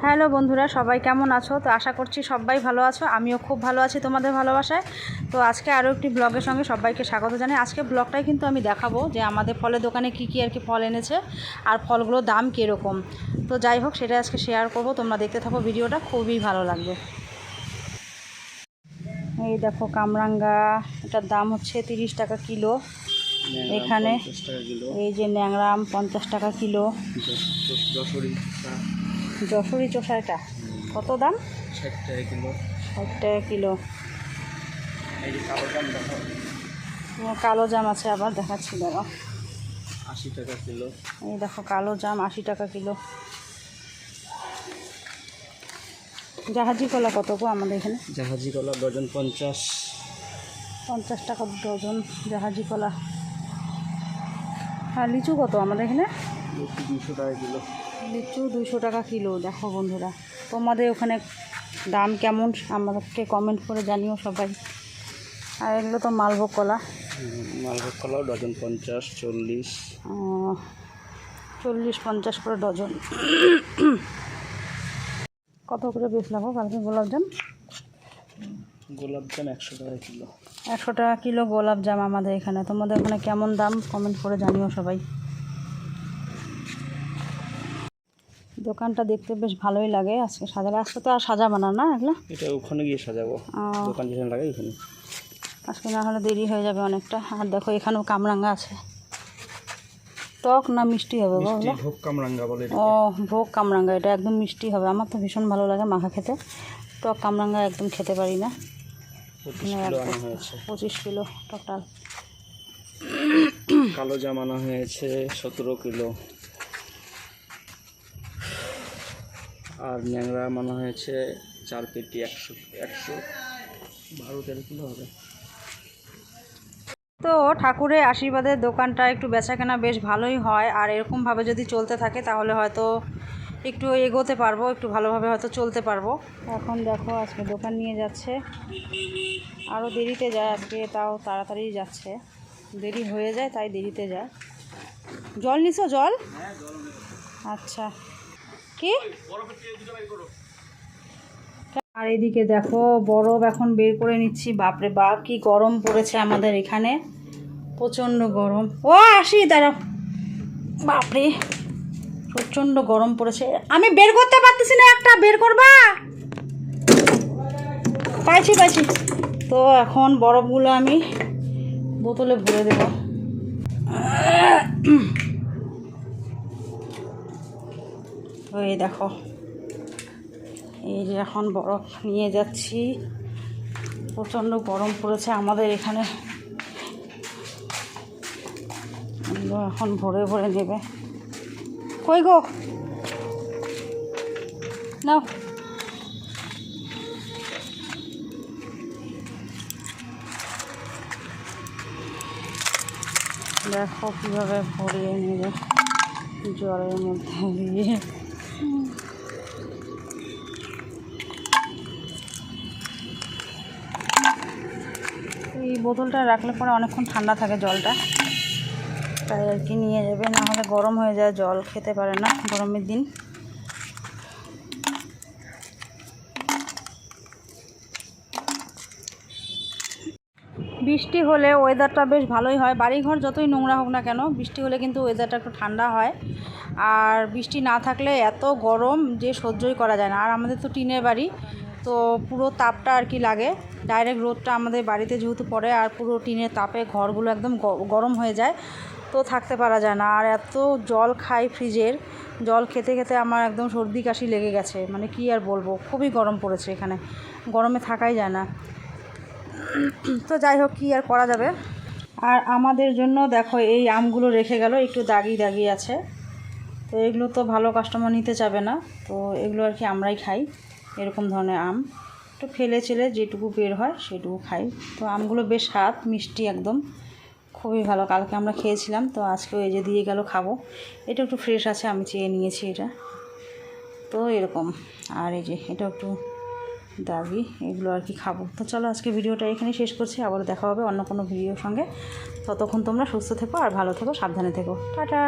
Hello বন্ধুরা, সবাই কেমন আছো? তো আশা করছি সবাই ভালো আছো। আমিও খুব ভালো আছি তোমাদের ভালোবাসায়। তো আজকে আরও একটি ব্লগের সঙ্গে সবাইকে স্বাগত জানাই। আজকে ব্লগটাই কিন্তু আমি দেখাবো যে আমাদের ফলের দোকানে কি কি আর কি ফল এনেছে আর ফলগুলোর দাম কীরকম। তো যাই হোক, সেটা আজকে শেয়ার করব। তোমরা দেখতে থাকো, ভিডিওটা খুবই ভালো লাগবে। এই দেখো কামরাঙ্গা, এটার দাম হচ্ছে 30 টাকা কিলো। এখানে এই যে ন্যাংরাম 50 টাকা কিলো। যশোরী চোষাটা কত দাম? 60 টাকা কিলো। 60 টাকা কিলো। এই যে কালো জাম দেখো, কালো জাম আছে, আবার দেখাচ্ছি দেখো, 80 টাকা কিলো। এই দেখো কালো জাম 80 টাকা কিলো। জাহাজি কলা কত গো আমাদের এখানে? জাহাজি কলা ডজন 50 টাকা ডজন জাহাজি কলা। আর লিচু কত আমাদের এখানে? 200 টাকা কিলো। লিচু 200 টাকা কিলো। দেখো বন্ধুরা, তোমাদের ওখানে দাম কেমন আমাদেরকে কমেন্ট করে জানিও সবাই। আর এগুলো তো মালভোগ কলা। মালভোগ কলাও ডজন 50, 40, 50 করে ডজন। কত করে বেচলাম কালকে গোলাপজাম? গোলাপজাম 100 টাকা কিলো। 100 টাকা কিলো গোলাপজাম আমাদের এখানে। তোমাদের ওখানে কেমন দাম কমেন্ট করে জানিও সবাই। দোকানটা দেখতে বেশ ভালোই লাগে। আজকে সাজালে, আজকে তো আর সাজাবো না, না এগুলো এটা ওখানে গিয়ে সাজাবো, দোকান যেখানে লাগে ওখানে। আজকে না হলে দেরি হয়ে যাবে অনেকটা। আর দেখো এখানেও কামরাঙ্গা আছে। টক না মিষ্টি হবে বলো? ভোগ কামরাঙ্গা বলে। ও, ভোগ কামরাঙ্গা, এটা একদম মিষ্টি হবে। আমার তো ভীষণ ভালো লাগে মাখা খেতে। টক কামরাঙ্গা একদম খেতে পারি না। 25 কিলো টোটাল। কালো জাম আনা হয়েছে 17 কিলো। আর ন্যাংরা আনা হয়েছে 4 পেটি, 112-13 কিলো হবে। তো ঠাকুরের আশীর্বাদের দোকানটা একটু বেচাকেনা বেশ ভালোই হয়। আর এরকমভাবে যদি চলতে থাকে তাহলে হয়তো একটু এগোতে পারবো, একটু ভালোভাবে হয়তো চলতে পারবো। এখন দেখো আজকে দোকান নিয়ে যাচ্ছে, আরও দেরিতে যায় আজকে, তাও তাড়াতাড়ি যাচ্ছে। দেরি হয়ে যায় তাই দেরিতে যায়। জল নিছো? জল? আচ্ছা, কি? আর এদিকে দেখো বরফ এখন বের করে নিচ্ছি। বাপরে বাপ, কি গরম পড়েছে আমাদের এখানে, প্রচণ্ড গরম। ও আসি দাঁড়াও, বাপরে প্রচণ্ড গরম পড়েছে। আমি বের করতে পারতেছি না, একটা বের করবা? পাইছি। তো এখন বরফগুলো আমি বোতলে ভরে দেব। এই দেখো, এই যে এখন বরফ নিয়ে যাচ্ছি। প্রচণ্ড গরম পড়েছে আমাদের এখানে। এখন ভরে ভরে নেবে। কই গো, নাও। দেখো কীভাবে ভরিয়ে নেবে জলের মধ্যে দিয়ে। এই বোতলটা রাখলে পরে অনেকক্ষণ ঠান্ডা থাকে জলটা, তাই আর কি নিয়ে যাবে, না হলে গরম হয়ে যায়, জল খেতে পারে না গরমের দিন। বৃষ্টি হলে ওয়েদারটা বেশ ভালোই হয়। বাড়িঘর যতই নোংরা হোক না কেন, বৃষ্টি হলে কিন্তু ওয়েদারটা একটু ঠান্ডা হয়। আর বৃষ্টি না থাকলে এত গরম যে সহ্যই করা যায় না। আর আমাদের তো টিনের বাড়ি, তো পুরো তাপটা আর কি লাগে। ডাইরেক্ট রোদটা আমাদের বাড়িতে যেহেতু পড়ে, আর পুরো টিনের তাপে ঘরগুলো একদম গরম হয়ে যায়, তো থাকতে পারা যায় না। আর এত জল খাই, ফ্রিজের জল খেতে খেতে আমার একদম সর্দি কাশি লেগে গেছে। মানে কি আর বলবো, খুবই গরম পড়েছে এখানে, গরমে থাকাই যায় না। তো যাই হোক, কী আর করা যাবে। আর আমাদের জন্য দেখো এই আমগুলো রেখে গেল, একটু দাগি আছে। তো এগুলো তো ভালো কাস্টমার নিতে চাবে না, তো এগুলো আর কি আমরাই খাই। এরকম ধরনের আম একটু ফেলে যেটুকু বের হয় সেটুকু খাই। তো আমগুলো বেশ স্বাদ মিষ্টি, একদম খুবই ভালো। কালকে আমরা খেয়েছিলাম, তো আজকেও এই যে দিয়ে গেল, খাবো। এটা একটু ফ্রেশ আছে, আমি চেয়ে নিয়েছি এটা, তো এরকম। আর এই যে এটা একটু দাগি, এগুলো আর কি খাবো। তো চলো আজকে ভিডিওটা এখানেই শেষ করছি, আবার দেখা হবে অন্য কোনো ভিডিওর সঙ্গে। ততক্ষণ তোমরা সুস্থ থেকো আর ভালো থেকো, সাবধানে থেকো। টাটা।